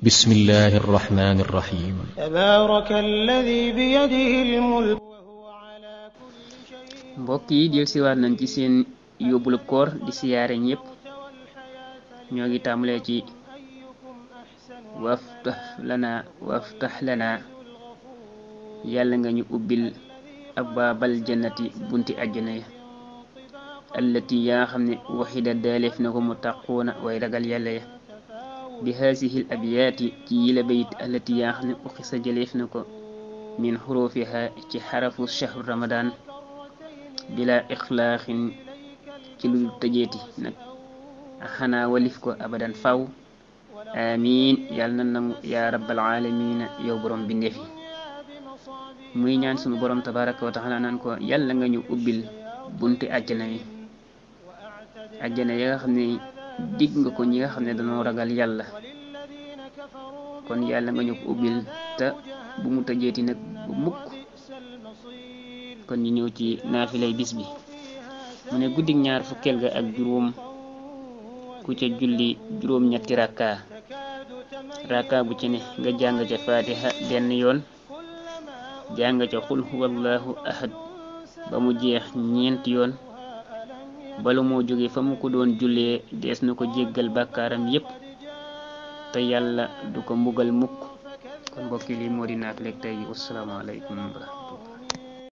بسم الله الرحمن الرحيم تبارك الذي بيده الملك وهو على كل شيء mbokk yi del siwaat nañ ci seen yóbbulu koor di siyaare ñépp ñoo ngi tàmbalee ci waftax lana yàlla nga ñu ubbil abwaabal jannati bunti àjjana ya allati yaa xam ne waxida daaleef na ko mu tàquuna way ragal yàlla ya bi haasihil abyaati ci yila bayit allati yaa xam ne uxisa jëleef na ko min xurufiha ci xarafu shahru ramadan bila ixlaaxin ci lu tëjeeti nag xanaa walif ko abadan faw amiin yàlla na nangu yaa rabbal aalamiina yow borom bindeef yi muy ñaan sunu borom tabaraka wa taala naan ko yàlla nga ñu ubbil bunti àjjana yi àjjana ya nga xam ne digg nga ko ñi nga xam ne dañoo ragal yàlla kon yàlla nga ñu ko ubbil te bu mu tëjeeti nag bu mukk kon ñu ñëw ci naafilay bis bi mu ne guddig ñaar fukkeel ga ak juróom ku ca julli juróom ñetti rakka bu ci ne nga jàng ca fatiha benn yoon jàng ca xul huwallahu ahad ba mu jeex ñeenti yoon bala moo jóge fa mu ko doon jullee dees na ko jéggal bàkkaaram yépp te yàlla du ko mbugal mukk kon mbokki li moo di naafilek tey ji wassalaamu alaykum.